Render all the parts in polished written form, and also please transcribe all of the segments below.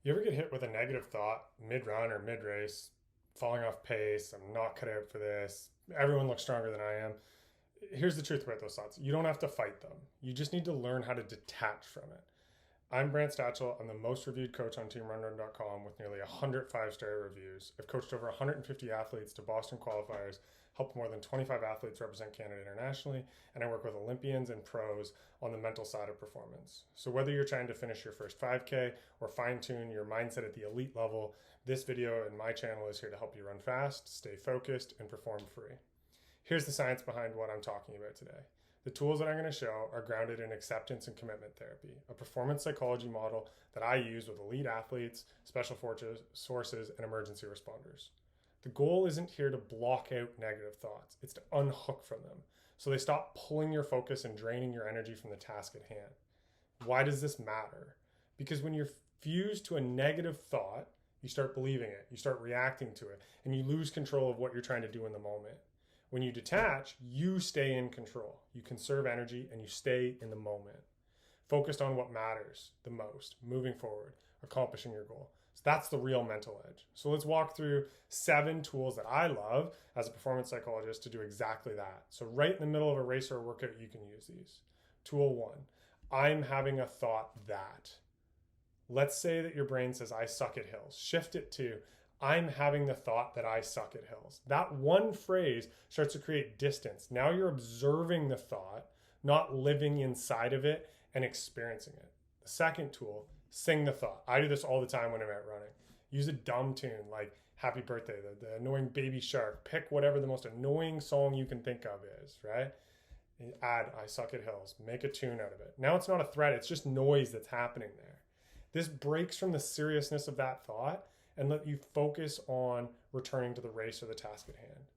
You ever get hit with a negative thought mid-run or mid-race, falling off pace, I'm not cut out for this, everyone looks stronger than I am? Here's the truth about those thoughts. You don't have to fight them. You just need to learn how to detach from it. I'm Brant Stachel. I'm the most reviewed coach on RunRun.com with nearly 100 five-star reviews. I've coached over 150 athletes to Boston qualifiers, helped more than 25 athletes represent Canada internationally, and I work with Olympians and pros on the mental side of performance. So whether you're trying to finish your first 5K or fine-tune your mindset at the elite level, this video and my channel is here to help you run fast, stay focused, and perform free. Here's the science behind what I'm talking about today. The tools that I'm going to show are grounded in acceptance and commitment therapy, a performance psychology model that I use with elite athletes, special forces, sources, and emergency responders. The goal isn't here to block out negative thoughts. It's to unhook from them so they stop pulling your focus and draining your energy from the task at hand. Why does this matter? Because when you're fused to a negative thought, you start believing it, you start reacting to it, and you lose control of what you're trying to do in the moment. When you detach, you stay in control. You conserve energy and you stay in the moment, focused on what matters the most, moving forward, accomplishing your goal. So that's the real mental edge. So let's walk through 7 tools that I love as a performance psychologist to do exactly that. So right in the middle of a race or a workout, you can use these. Tool 1, I'm having a thought that. Let's say that your brain says, I suck at hills. Shift it to, I'm having the thought that I suck at hills. That one phrase starts to create distance. Now you're observing the thought, not living inside of it and experiencing it. The second tool, sing the thought. I do this all the time when I'm out running. Use a dumb tune like Happy Birthday, the annoying Baby Shark. Pick whatever the most annoying song you can think of is, right? And add I suck at hills. Make a tune out of it. Now it's not a threat. It's just noise that's happening there. This breaks from the seriousness of that thought and let you focus on returning to the race or the task at hand.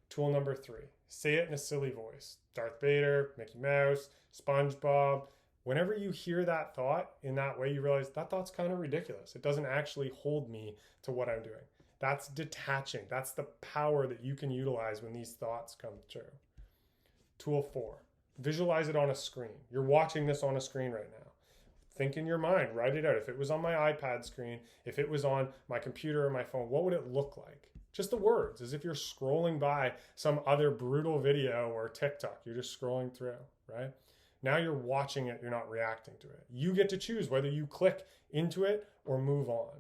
Tool number 3, say it in a silly voice. Darth Vader, Mickey Mouse, SpongeBob. Whenever you hear that thought in that way, you realize that thought's kind of ridiculous. It doesn't actually hold me to what I'm doing. That's detaching. That's the power that you can utilize when these thoughts come true. Tool 4, visualize it on a screen. You're watching this on a screen right now. Think in your mind, write it out. If it was on my iPad screen, if it was on my computer or my phone, what would it look like? Just the words, as if you're scrolling by some other brutal video or TikTok. You're just scrolling through, right? Now you're watching it, you're not reacting to it. You get to choose whether you click into it or move on.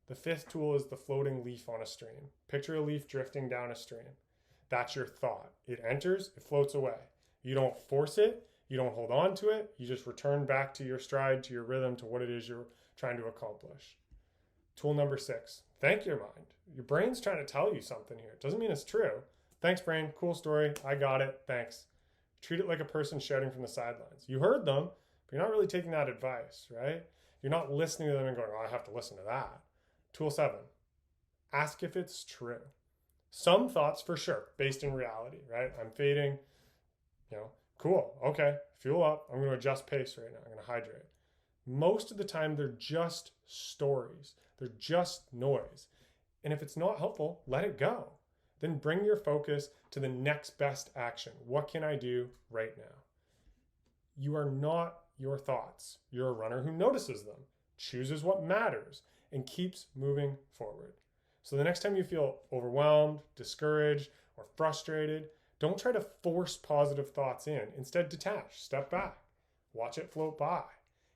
The 5th tool is the floating leaf on a stream. Picture a leaf drifting down a stream. That's your thought. It enters, it floats away. You don't force it. You don't hold on to it. You just return back to your stride, to your rhythm, to what it is you're trying to accomplish. Tool number 6, thank your mind. Your brain's trying to tell you something here. It doesn't mean it's true. Thanks, brain. Cool story. I got it. Thanks. Treat it like a person shouting from the sidelines. You heard them, but you're not really taking that advice, right? You're not listening to them and going, oh, I have to listen to that. Tool 7, ask if it's true. Some thoughts for sure, based in reality, right? I'm fading, cool, okay, fuel up. I'm going to adjust pace right now. I'm going to hydrate. Most of the time, they're just stories. They're just noise. And if it's not helpful, let it go. Then bring your focus to the next best action. What can I do right now? You are not your thoughts. You're a runner who notices them, chooses what matters, and keeps moving forward. So the next time you feel overwhelmed, discouraged, or frustrated, don't try to force positive thoughts in. Instead, detach, step back, watch it float by,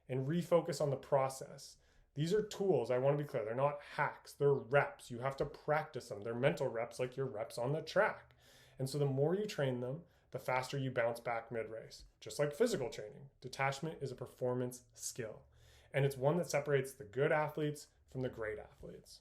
and refocus on the process. These are tools, I want to be clear, they're not hacks, they're reps. You have to practice them. They're mental reps like your reps on the track. And so the more you train them, the faster you bounce back mid-race. Just like physical training, detachment is a performance skill. And it's one that separates the good athletes from the great athletes.